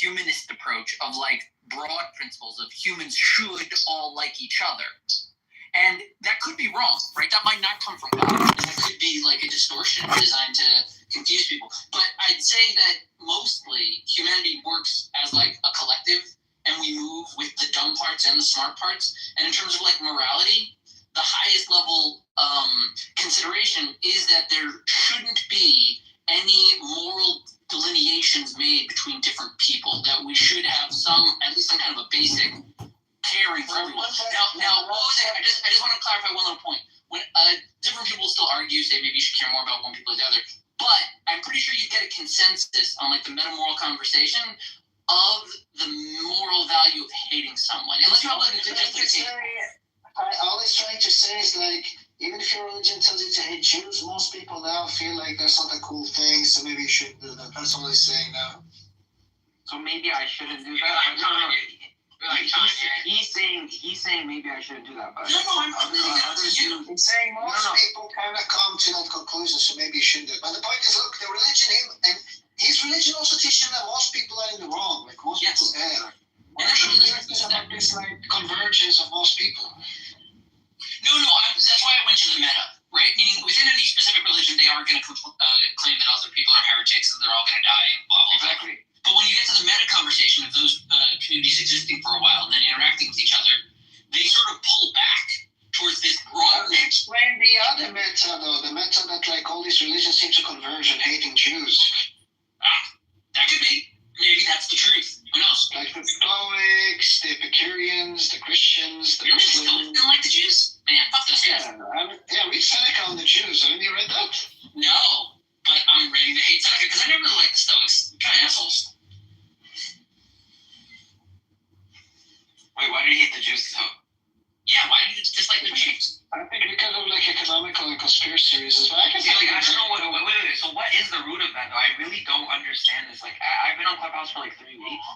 humanist approach of like broad principles of humans should all like each other. And that could be wrong, right? That might not come from God. And that could be like a distortion designed to confuse people. But I'd say that mostly humanity works as like a collective, and we move with the dumb parts and the smart parts. And in terms of like morality, the highest level consideration is that there shouldn't be any moral delineations made between different people, that we should have at least some kind of a basic caring for everyone. Now, what was it? I just want to clarify one little point. When different people still argue, say maybe you should care more about one people or the other, but I'm pretty sure you get a consensus on like the metamoral conversation of the moral value of hating someone, unless you have like all it's trying to say is like, even if your religion tells you to hate Jews, most people now feel like that's not a cool thing, so maybe you should do that. That's what he's saying now. So maybe I shouldn't do that? No. He's saying maybe I shouldn't do that, but he's saying most people kind of come to that conclusion, so maybe you shouldn't do it. But the point is, look, the religion, and his religion also teaches that most people are in the wrong. Like most people there. And it's about this like convergence of most people. No, that's why I went to the meta, right? Meaning within any specific religion, they are going to claim that other people are heretics and they're all going to die and blah, blah, blah. Exactly. But when you get to the meta conversation of those communities existing for a while and then interacting with each other, they sort of pull back towards this broad... Explain the other meta, though. The meta that like all these religions seem to converge on hating Jews. That could be. Maybe that's the truth. Who knows? Like the Stoics, the Epicureans, the Christians, the Muslims. You didn't like the Jews? Man, fuck those guys. Read Seneca on the Jews. Haven't you read that? No, but I'm ready to hate Seneca because I never really liked the Stoics. They're kind of assholes. Wait, why did you hate the Jews though? Yeah, why did you dislike the Jews? I think because of like economical and conspiracy reasons. But I don't know wait. So what is the root of that though? I really don't understand this. Like I've been on Clubhouse for like 3 weeks,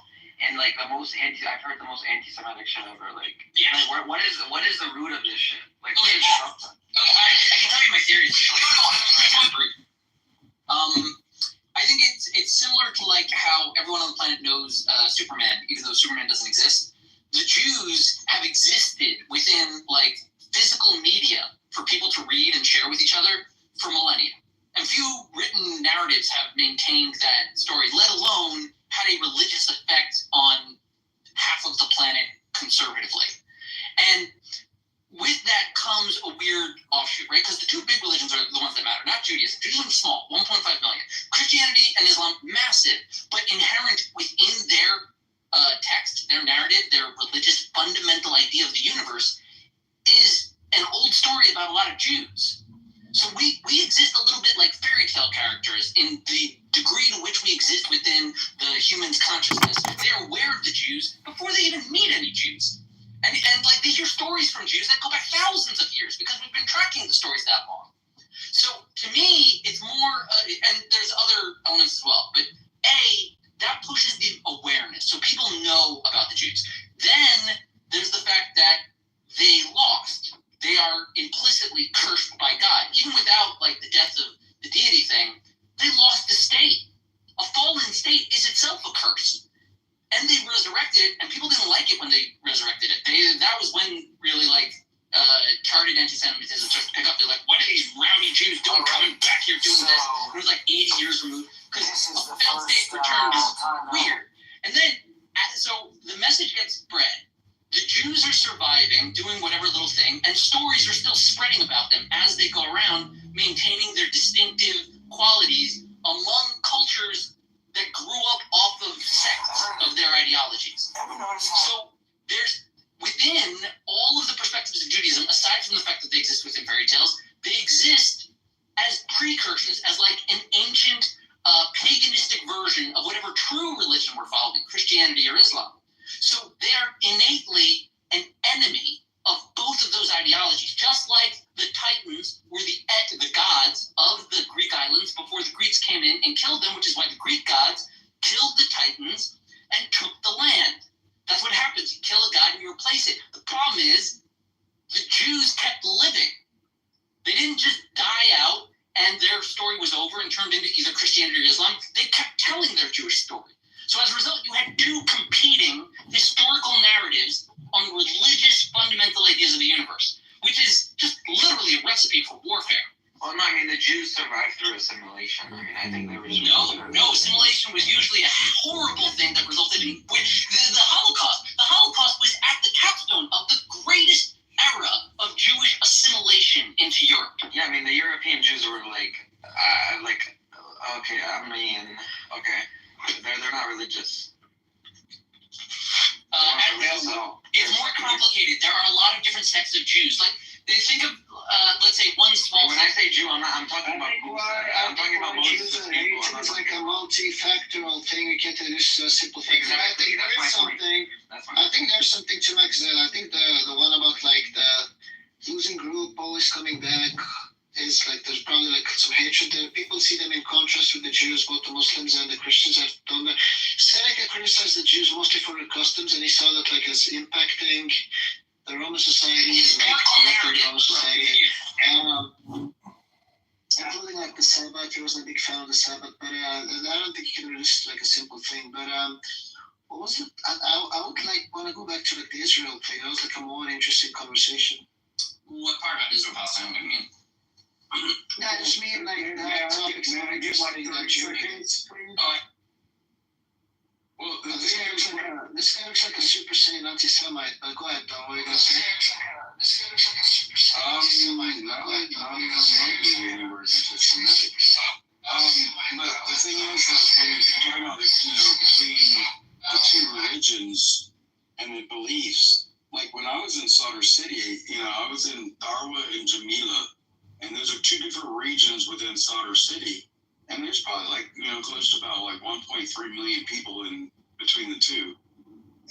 and like I've heard the most anti-Semitic shit ever. Like, like what is the root of this shit? Like, okay, I can tell you my theories. I think it's similar to like how everyone on the planet knows Superman, even though Superman doesn't exist. The Jews have existed within like physical media for people to read and share with each other for millennia. And few written narratives have maintained that story, let alone had a religious effect on half of the planet conservatively. And with that comes a weird offshoot, right? Because the two big religions are the ones that matter, not Judaism. Judaism is small, 1.5 million. Christianity and Islam, massive, but inherent within their text, their narrative, their religious fundamental idea of the universe is an old story about a lot of Jews. So we exist a little bit like fairy tale characters in the degree to which we exist within the human's consciousness. They're aware of the Jews before they even meet any Jews. And like they hear stories from Jews that go back thousands of years because we've been tracking the stories that long. So to me, it's more, and there's other elements as well, but that pushes the awareness. So people know about the Jews. Then there's the fact that they lost. They are implicitly cursed by God. Even without like the death of the deity thing, they lost the state. A fallen state is itself a curse. And they resurrected, and people didn't like it when they resurrected it. That was when really like charted anti-Semitism started to pick up. They're like, what are these rowdy Jews doing coming back here doing this? It was like 80 years removed. Because a failed state return is weird. And then, so the message gets spread. The Jews are surviving, doing whatever little thing, and stories are still spreading about them as they go around, maintaining their distinctive qualities among cultures that grew up off of sects of their ideologies. So there's, within all of the perspectives of Judaism, aside from the fact that they exist within fairy tales, they exist as precursors, as like an ancient paganistic version of whatever true religion we're following, Christianity or Islam. So they are innately an enemy of both of those ideologies, just like the Titans were the gods of the Greek islands before the Greeks came in and killed them, which is why the Greek gods killed the Titans and took the land. That's what happens. You kill a god and you replace it. The problem is the Jews kept living. They didn't just die out and their story was over and turned into either Christianity or Islam. They kept telling their Jewish story. So as a result, you had two competing historical narratives on religious fundamental ideas of the universe, which is just literally a recipe for warfare. Well, no, I mean, the Jews survived through assimilation. I mean, I think there was... No, assimilation was usually a horrible thing that resulted in the Holocaust. The Holocaust was at the capstone of the greatest era of Jewish assimilation into Europe. Yeah, I mean, the European Jews were okay, they're not religious. It's more complicated. There are a lot of different sects of Jews. Like, they think of, let's say, one small When sect. I say Jew, I'm talking about most of the people. It's like a multifactorial thing. We can't just simple thing. Exactly. I think there's something to Max there. I think the one about like the losing group always coming back is like there's probably like some hatred there. People see them in contrast with the Jews, both the Muslims and the Christians have done that. Seneca criticized the Jews mostly for their customs, and he saw that like as impacting the Roman society and like the Roman society. Including like the Sabbath. He wasn't a big fan of the Sabbath, but I don't think you can resist like a simple thing. But what was it? I would like want to go back to like the Israel thing. That was like a more interesting conversation. What part about Israel Palestine? What do you mean? No, I just mean like that topics more interesting than Jews. Well, This guy looks like a Super Saiyan anti-Semite, but go ahead, Don. What are you gonna say? This guy looks like a Super Saiyan anti-Semite. But the thing is that when you're talking about between the two religions and the beliefs, like when I was in Sadr City, I was in Darwa and Jamila, and those are two different regions within Sadr City. And there's probably close to about 1.3 million people in between the two.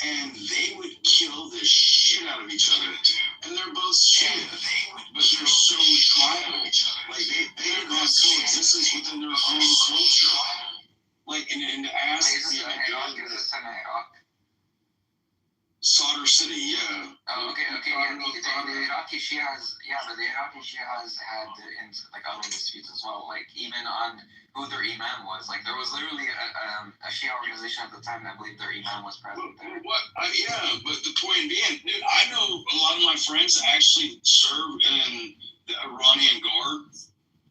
And they would kill the shit out of each other. And they're both Shia, but they're so tribal. Like they have got coexistence within their own culture. Like and to ask the idea Sadr City, yeah. Oh, okay. The Iraqi Shias, but the Iraqi Shias had other disputes as well. Like even on who their imam was. Like there was literally a Shia organization at the time that believed their imam was present there. But the point being, dude, I know a lot of my friends that actually serve in the Iranian Guard,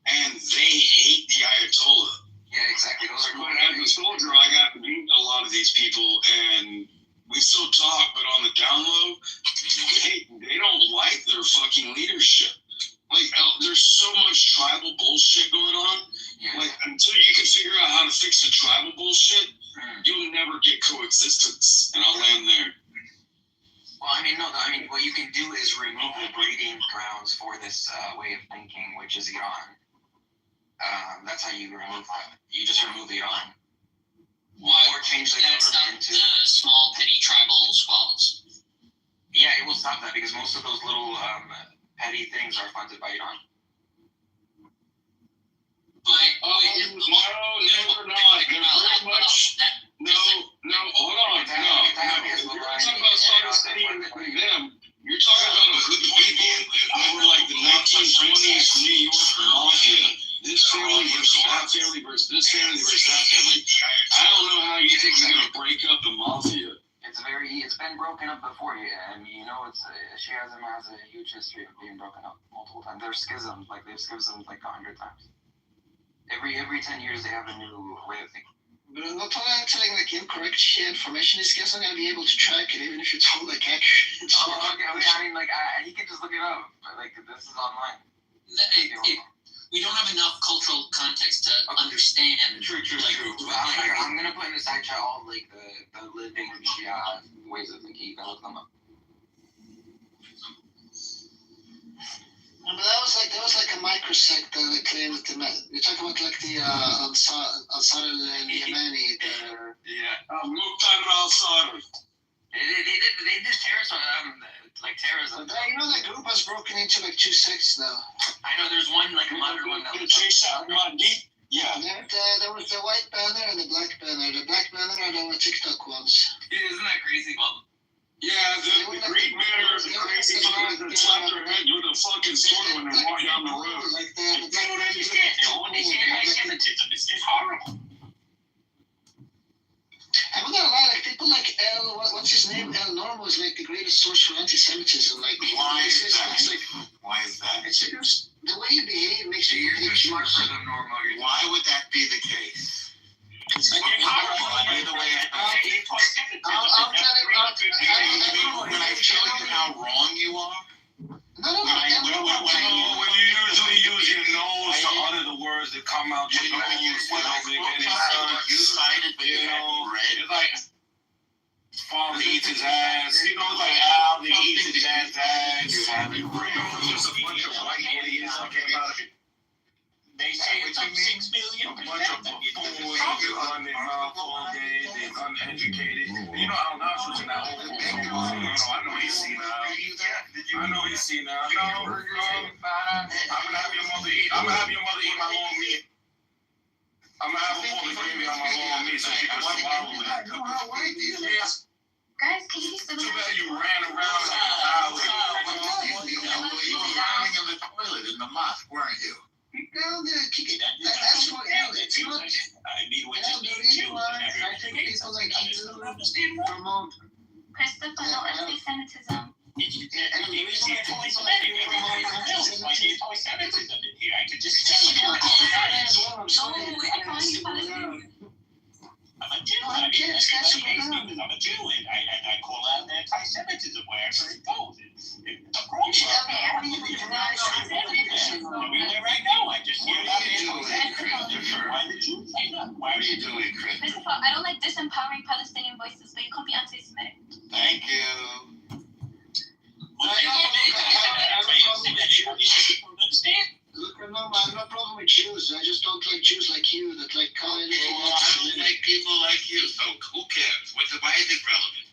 and they hate the Ayatollah. Yeah, exactly. Those are as a soldier, I got to meet a lot of these people, and we still talk, but on the down low, they don't like their fucking leadership. Like, there's so much tribal bullshit going on. Yeah. Like, until you can figure out how to fix the tribal bullshit, you'll never get coexistence. And I'll land there. Well, what you can do is remove the breeding grounds for this way of thinking, which is Iran. That's how you remove that. You just remove Iran. Or change the government into the small petty tribal squabbles. Yeah, it will stop that because most of those little petty things are funded by Iran. No, they're not. They're very much. No, hold on. No. You're talking about Sadr City and them. You're talking about a good people over like the 1920s New York mafia. This family versus that family versus this family versus that family. I don't know how you think you're gonna break up the mafia. It's been broken up before, yeah. I mean, Shiism has a huge history of being broken up multiple times. There's schisms, they've schismed 100 times. Every 10 years they have a new way of thinking. But not telling incorrect shit information, this guy's not gonna be able to track it, even if it's all accurate. Okay. He can just look it up. But this is online. We don't have enough cultural context to understand. True. I'm gonna put in the side chat all the living Shia ways of thinking. You can look them up. But that was like a microsect that claimed that you're talking about the Ansar al-Yemeni. Muqtada al-Sadr. They did terrorism. But that group has broken into two sects now. I know there's one a modern one that was. Yeah. There was the white banner and the black banner. The black banner are the TikTok ones. Isn't that crazy? Well, yeah, the green banner is the crazy ones that slap their head with a fucking sword when they walk down the road. They don't understand. They say anti-Semitism. It's horrible. I'm not gonna lie, people normal is like the greatest source for anti-Semitism. Like, Why is it's that? like, Why is that? it's because the way you behave makes you You're think too smart for Jews. them, normal. Why would that be the case? By the way, I'll tell you, when I tell you how wrong you are, no. When you usually use your nose to utter the words that come out your nose, you cited, but you haven't read. it's like father eats his ass. You know, it's like Al, he eats his dad's ass. You haven't read. Just a bunch of white idiots talking about it. They say it's up 6 billion. A bunch of fools who run their mouth all day, they're uneducated. You know, Al Nasser's in that whole thing. I know he's seen now. I know he's seen now. No. I'm gonna have your mother eat my long meat. I'm gonna have a full gravy on my long meat so she can swallow it. Guys, can you be Too civil? bad you ran around like a child. You were drowning in the toilet in the mosque, weren't you? Down there, that's what it's not. I mean, what That's the reason why I think people like you promote. Christopher, no anti-Semitism. And the reason why people like you promote anti-Semitism. I could just tell you. No, I can't use Palestinian. I'm a Jew. No, I I mean, can't. that's That's the what case I'm- because I'm a Jew, and I call out anti-Semitism wherever it goes. It's a problem. Okay, I don't even Everywhere I go, I just hear about Christopher? Why the Jews say that? What are you doing, Chris? Christopher, I don't like disempowering Palestinian voices, but you can't be anti-Semitic. Thank you. Look, no, I have no problem with Jews. I just don't like Jews like you that like call anything Well, I don't anti-Semitic. like people like you, so who cares? Why is it relevant?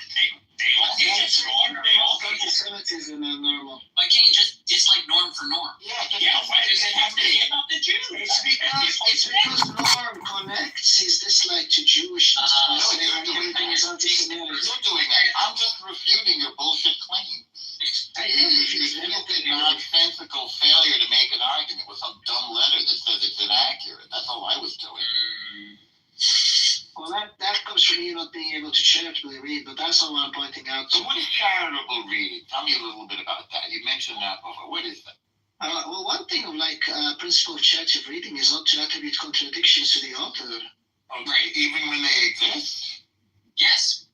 They all think it's wrong. They all think it's Anti-Semitism and normal. Why can't you just dislike Norm for Norm? yeah. Why does it have to be about the Jews? It's because Norm connects his dislike to Jewishness. No, by saying you're doing everything is anti-Semitic. You're doing that. I'm just refuting your bullshit claim. Your stupid, nonsensical failure to make an argument with some dumb letter that says it's inaccurate. That's all I was doing. Well, that comes from you not being able to charitably read, but that's not what I'm pointing out. So what is charitable reading? Tell me a little bit about that. You mentioned that before. What is that? Well, one thing of principle of charitative reading is not to attribute contradictions to the author. Okay, even when they exist? Yes.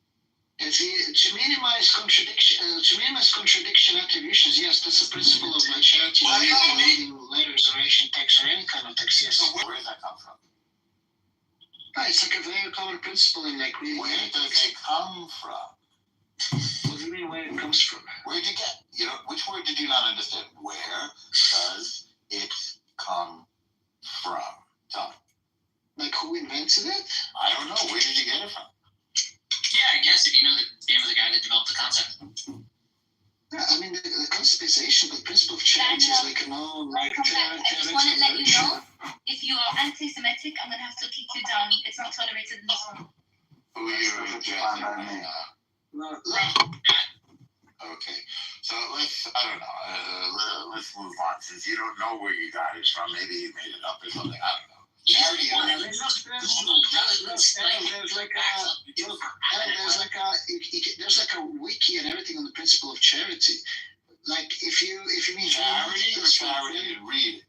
To minimize contradiction attributions, yes, that's a principle of charity reading letters or ancient text or any kind of text, yes. So where does that come from? It's like a very common principle in like reading. Where does it come from? What do you mean where it comes from? Where'd you get? Which word did you not understand? Where does it come from? Tell me. Like who invented it? I don't know. Where did you get it from? Yeah, I guess if you know the name of the guy that developed the concept. Yeah, I mean the concept is ancient, but principle of charity is like a known like I just want to let you know, if you are anti-Semitic, I'm going to have to kick you down. It's not tolerated in this room. Who are you addressing me? Okay. So let's move on. Since you don't know where you got it from, maybe you made it up or something. I don't know. Charity. There's like a wiki and everything on the principle of charity. Like if you mean Charity or charity and reading?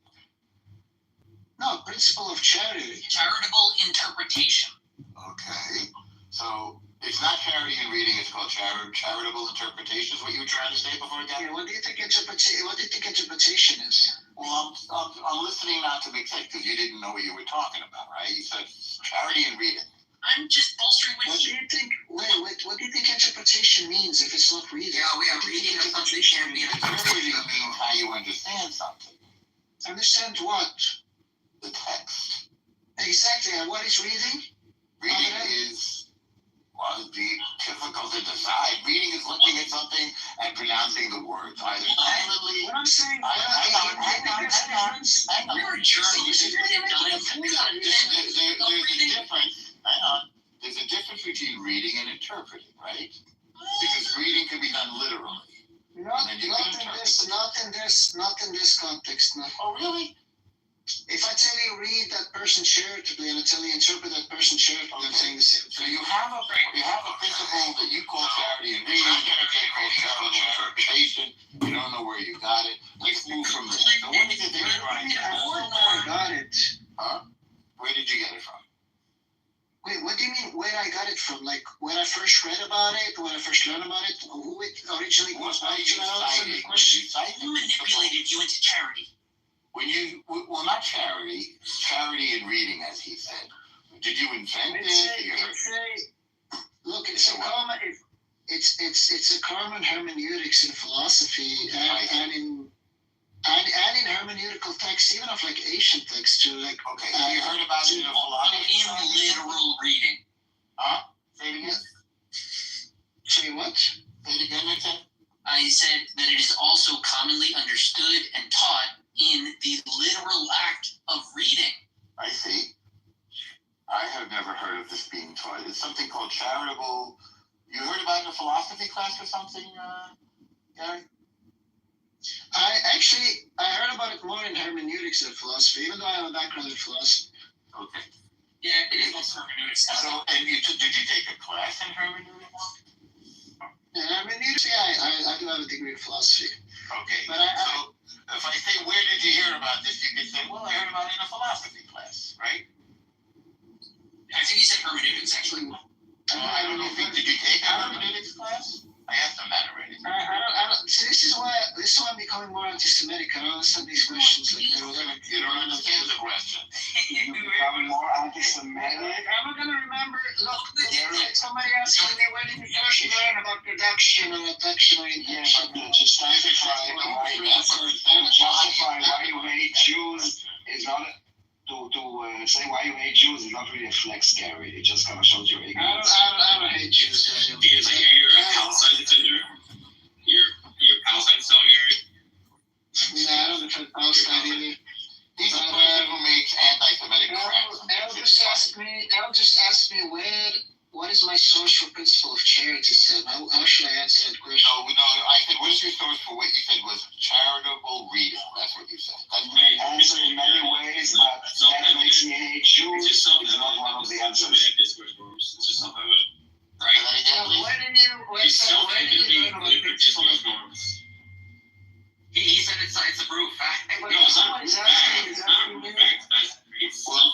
No, principle of charity. Charitable interpretation. Okay. So it's not charity and reading, it's called charitable interpretation, is what you were trying to say before I got Yeah, here? what do you think interpretation is? Well, I'm listening not to be sick because you didn't know what you were talking about, right? You said charity and reading. I'm just bolstering What with do you. you think? Wait. What do you think interpretation means if it's not reading? Yeah, we are What do you reading think of something interpretation can be means? Interpreting means how you understand something. Understand what? The text. Exactly. And what is reading? Reading is, well, it'd be difficult to decide. Reading is looking at something and pronouncing the words either silently. What I'm saying. Hang on. You're a journalist. You're dying to cut. There's a difference. Hang on. There's a difference between reading and interpreting, right? Because reading can be done literally. Not in this context. No. Oh, really? If I tell you read that person charitably and I tell you interpret that person charitably, I'm saying the same So thing. you have a principle that you call charity and reading, like when I first read about it, when I first learned about it, who it originally was. What are you citing? Who manipulated you into charity? Well, not charity and reading, as he said. Did you invent it? Look, it's a common hermeneutics in philosophy and in hermeneutical texts, even of like ancient texts too. Like Okay, you heard about it in a philosophy? In literal reading. Huh? Say it again. Say what? Say it again, Richard. I said that it is also commonly understood and taught in the literal act of reading. I see. I have never heard of this being taught. It's something called charitable. You heard about it in a philosophy class or something, Gary? I heard about it more in hermeneutics than philosophy, even though I have a background in philosophy. Okay. Yeah, it is also hermeneutics. So, and did you take a class in hermeneutics? In hermeneutics, I do have a degree in philosophy. Okay. But so, if I say, where did you hear about this? You could say, well, I heard about it in a philosophy class, right? I think he said hermeneutics, actually. I don't know. Did you take a hermeneutics class? I asked him that already. I don't. See, this is why I'm becoming more anti-Semitic. I don't understand these questions. Like, You don't understand the question. You become more anti-Semitic. I'm not gonna remember. Look, somebody asked me, where did you first learn about reduction or reduction or intention? Just justify why you hate Jews is not to say why you hate Jews is not really a flex, Gary. It just kind of shows your ignorance. I don't hate Jews. Because I hear you're a Palestine defender. You're a Palestine still, Gary. No, I don't defend Palestine either. He's a person who makes anti-Semitic crap. They'll just ask me what is my source for principle of charity, Sam? How should I answer that question? No, I said, what is your source for what you said was charitable reading? That's what you said. That's Answer in many ways, but that makes me hate Jews. It's not one of the answers. It's just something of it. Right? Where did you learn about principle of norms? He said it's a proof. Somebody's asking me. Well, he's not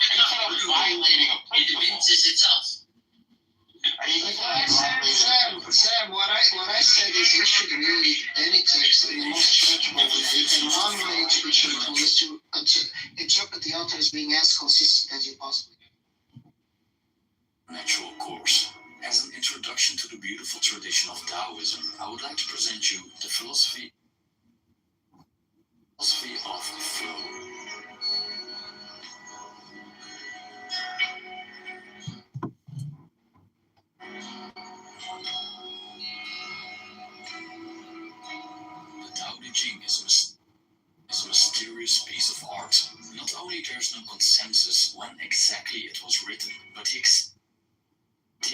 violating a It evinces itself. Sam, what I said is you should read any text in the most charitable way. And one way to be charitable is to interpret the author as being as consistent as you possibly can. Natural course. As an introduction to the beautiful tradition of Taoism, I would like to present you the philosophy of flow. The Tao Te Ching is a mysterious piece of art. Not only there's no consensus when exactly it was written, but the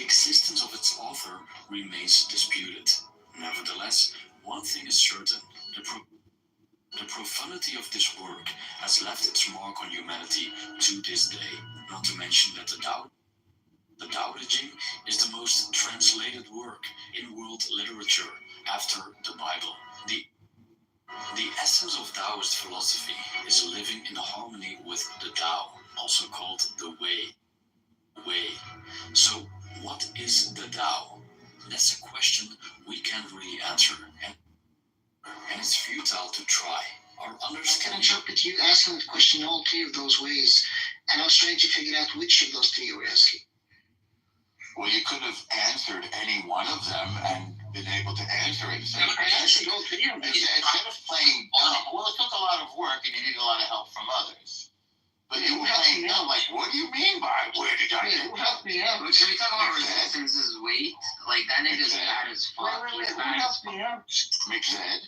existence of its author remains disputed. Nevertheless, one thing is certain: the profundity of this work has left its mark on humanity to this day. Not to mention that the Tao Te Ching is the most translated work in world literature after the Bible. The essence of Taoist philosophy is living in harmony with the Tao, also called the Way. So, what is the Tao? That's a question we can't really answer, and it's futile to try. Our I can understanding. interpret you asking the question in all three of those ways, and I was trying to figure out which of those three you were asking. Well, you could have answered any one of them and been able to answer it. So I answered all three of them. instead of playing dumb, well, it took a lot of work and you needed a lot of help from others. But you were playing dumb, like, what do you mean by where did I Wait, get who that? helped me out? Can we talk about Resistance's weight? Like, that nigga's bad as fuck. Wait, He's who bad. helped me out? McZed?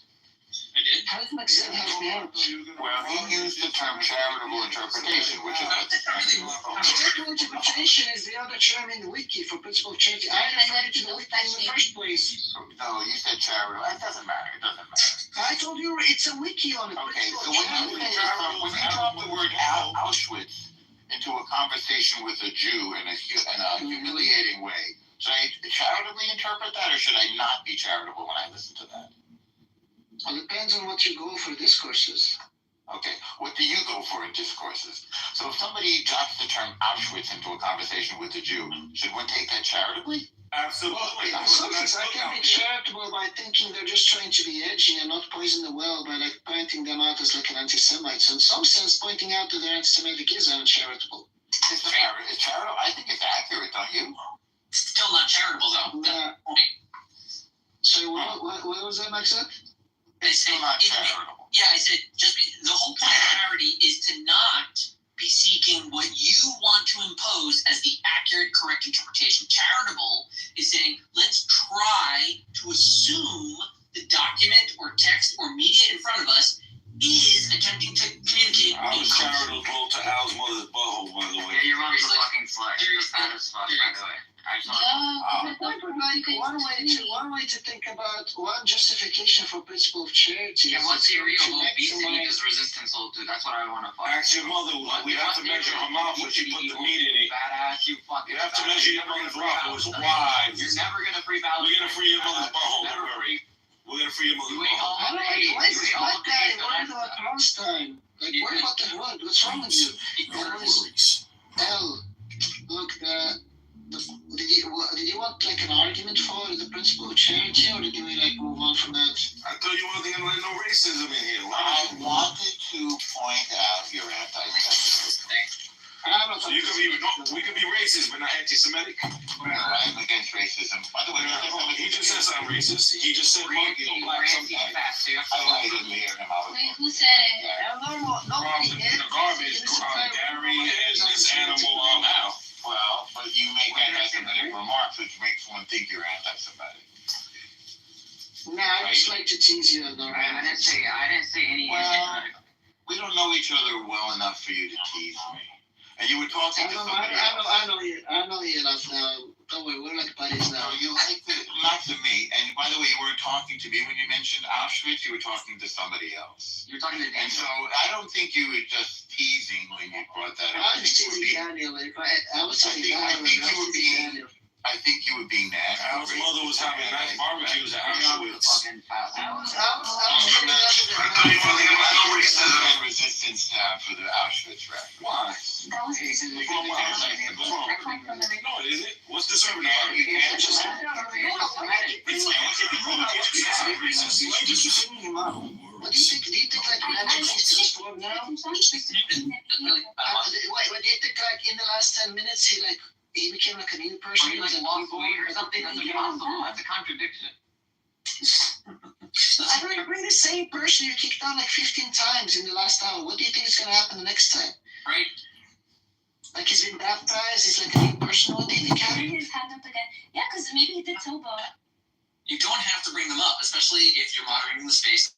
I did. How did Maxine help me out? Well, he used the term charitable interpretation, which is what Charitable interpretation is the other term in the wiki for principle of charity. I referred to the wiki in the first place. No, you said charitable. It doesn't matter. It doesn't matter. I told you it's a wiki on it. Okay, so Principle of charity. when you drop the word Auschwitz into a conversation with a Jew in a humiliating way, should I charitably interpret that, or should I not be charitable when I listen to that? Well, it depends on what your goal for discourse is. Okay, what do you go for in discourses? So if somebody drops the term Auschwitz into a conversation with a Jew, should one take that charitably? Absolutely. Well, sometimes I can be charitable by thinking they're just trying to be edgy and not poison the well by like pointing them out as like an anti-Semite. So in some sense, pointing out that they're anti-Semitic is uncharitable. It's charitable. I think it's accurate, don't you? Still not charitable though. So what was that, Max? I said, Not charitable. yeah, I said the whole point of charity is to not be seeking what you want to impose as the accurate, correct interpretation. Charitable is saying, let's try to assume the document or text or media in front of us is attempting to communicate. I was charitable to Al's mother's butthole, by the way. Yeah, your mom's a fucking slut. You're fat as fuck, by the way. I just One way to think about one justification for principle of charity. Yeah, what's the real to obesity maximize- is resistance will do. That's what I want to fuck. Ask your mother, we have to measure her mouth when she put the meat in it. Badass, you fucking. You have to measure your mother's mouth. It was wide. You're never gonna free balance. We're gonna free your mother's butthole. Don't worry. We're gonna free your mother's You ate butthole. all I don't know, why is this black guy worried about Palestine? Like, worry about the hood. What's wrong with you? Ignore worries. L, look, did you want like an argument for the principle of charity, or did you like move on from that? I thought you wasn't gonna let no racism in here. I wanted to point out your anti-Semitism. So you we could be racist, but not anti-Semitic. I'm against racism. By the way, He just said something racist. He just said monkey or black sometimes. I didn't hear him out. Wait, who said it? The garbage, Gary and this animal Al. Well, but you make anti-Semitic remarks, which makes one think you're anti-Semitic. Nah, I just like to tease you. No, I didn't say any. Well, we don't know each other well enough for you to tease me. And you were talking to somebody else. I know you enough now. Don't worry, we're like buddies No, now. you like to, not to me. And by the way, you weren't talking to me when you mentioned Auschwitz. You were talking to somebody else. You're talking to And so I don't think you were just teasing when you brought that up. I was teasing Daniel. I was teasing Daniel. I think you were being nasty. Al's mother was having nice barbecues at Auschwitz. Resistance now for the Auschwitz rap. Why? That was No, is it? What's the sermon about? What do you think? Do you think like Magic is transformed now? What do you think like in the last 10 minutes he became like a new person? Or he lost weight or something? That's impossible. That's a contradiction. I don't agree. The same person you kicked out like 15 times in the last hour. What do you think is gonna happen the next time? Right? Like he's been baptized. He's like a new person. What do you think happened? his hand up again. Yeah, because maybe he did Toba. You don't have to bring them up, especially if you're monitoring the space.